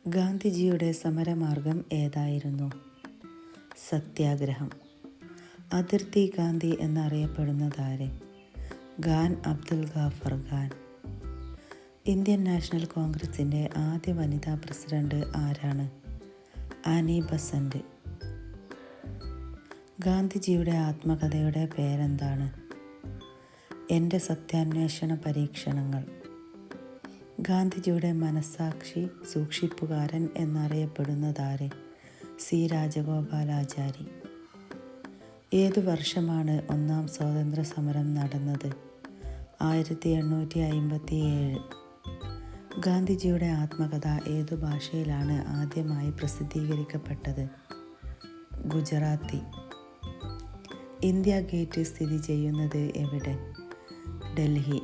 ഗാന്ധിജിയുടെ സമരമാർഗം ഏതായിരുന്നു? സത്യാഗ്രഹം. അതിർത്തി ഗാന്ധി എന്നറിയപ്പെടുന്നതാരെ? ഖാൻ അബ്ദുൽ ഗാഫർ ഖാൻ. ഇന്ത്യൻ നാഷണൽ കോൺഗ്രസിൻ്റെ ആദ്യ വനിതാ പ്രസിഡന്റ് ആരാണ്? Annie Besant. ഗാന്ധിജിയുടെ ആത്മകഥയുടെ പേരെന്താണ്? എൻ്റെ സത്യാന്വേഷണ പരീക്ഷണങ്ങൾ. ഗാന്ധിജിയുടെ മനസ്സാക്ഷി സൂക്ഷിപ്പുകാരൻ എന്നറിയപ്പെടുന്നതാരെ? സി രാജഗോപാലാചാരി. ഏതു വർഷമാണ് ഒന്നാം സ്വാതന്ത്ര്യ സമരം നടന്നത്? 1857. ഗാന്ധിജിയുടെ ആത്മകഥ ഏതു ഭാഷയിലാണ് ആദ്യമായി പ്രസിദ്ധീകരിക്കപ്പെട്ടത്? ഗുജറാത്തി. ഇന്ത്യ ഗേറ്റ് സ്ഥിതി ചെയ്യുന്നത് എവിടെ? ഡൽഹി.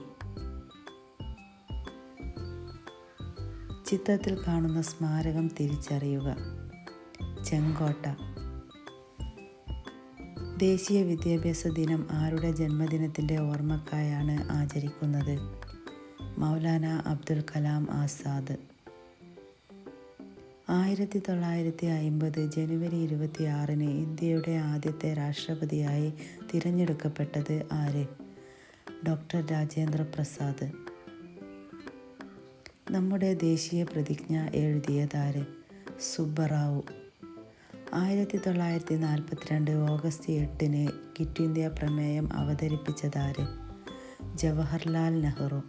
ചിത്രത്തിൽ കാണുന്ന സ്മാരകം തിരിച്ചറിയുക. ചെങ്കോട്ട. ദേശീയ വിദ്യാഭ്യാസ ദിനം ആരുടെ ജന്മദിനത്തിൻ്റെ ഓർമ്മക്കായാണ് ആചരിക്കുന്നത്? മൗലാന അബ്ദുൽ കലാം ആസാദ്. 1950 ജനുവരി 26 ഇന്ത്യയുടെ ആദ്യത്തെ രാഷ്ട്രപതിയായി തിരഞ്ഞെടുക്കപ്പെട്ടത് ആര്? ഡോക്ടർ രാജേന്ദ്ര പ്രസാദ്. നമ്മുടെ ദേശീയ പ്രതിജ്ഞ എഴുതിയതാര്? സുബ്ബറാവു. 1942 ഓഗസ്റ്റ് 8 ക്വിറ്റ് ഇന്ത്യ പ്രമേയം അവതരിപ്പിച്ചതാര്? ജവഹർലാൽ നെഹ്റു.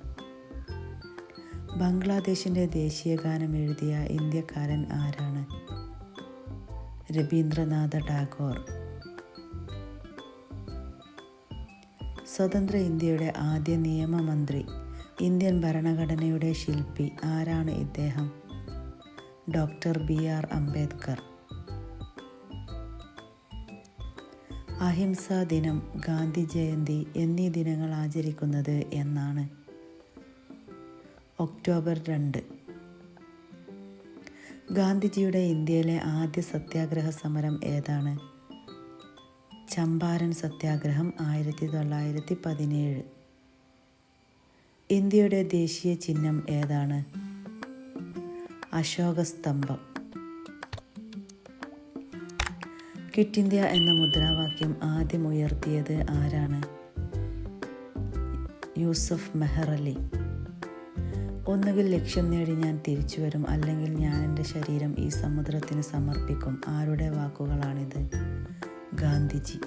ബംഗ്ലാദേശിൻ്റെ ദേശീയ ഗാനം എഴുതിയ ഇന്ത്യക്കാരൻ ആരാണ്? രബീന്ദ്രനാഥ ടാഗോർ. സ്വതന്ത്ര ഇന്ത്യയുടെ ആദ്യ നിയമമന്ത്രി, ഇന്ത്യൻ ഭരണഘടനയുടെ ശില്പി ആരാണ് ഇദ്ദേഹം? Doctor BR Ambedkar. അഹിംസാ ദിനം, ഗാന്ധി ജയന്തി എന്നീ ദിനങ്ങൾ ആചരിക്കുന്നത് എന്നാണ്? ഒക്ടോബർ 2. ഗാന്ധിജിയുടെ ഇന്ത്യയിലെ ആദ്യ സത്യാഗ്രഹ സമരം ഏതാണ്? ചമ്പാരൻ സത്യാഗ്രഹം 1917. ഇന്ത്യയുടെ ദേശീയ ചിഹ്നം ഏതാണ്? അശോകസ്തംഭം. ക്വിറ്റ് ഇന്ത്യ എന്ന മുദ്രാവാക്യം ആദ്യം ഉയർത്തിയത് ആരാണ്? യൂസഫ് മെഹർ അലി. ഒന്നുകിൽ ലക്ഷ്യം നേടി ഞാൻ തിരിച്ചു വരും, അല്ലെങ്കിൽ ഞാൻ എൻ്റെ ശരീരം ഈ സമുദ്രത്തിന് സമർപ്പിക്കും. ആരുടെ വാക്കുകളാണിത്? ഗാന്ധിജി.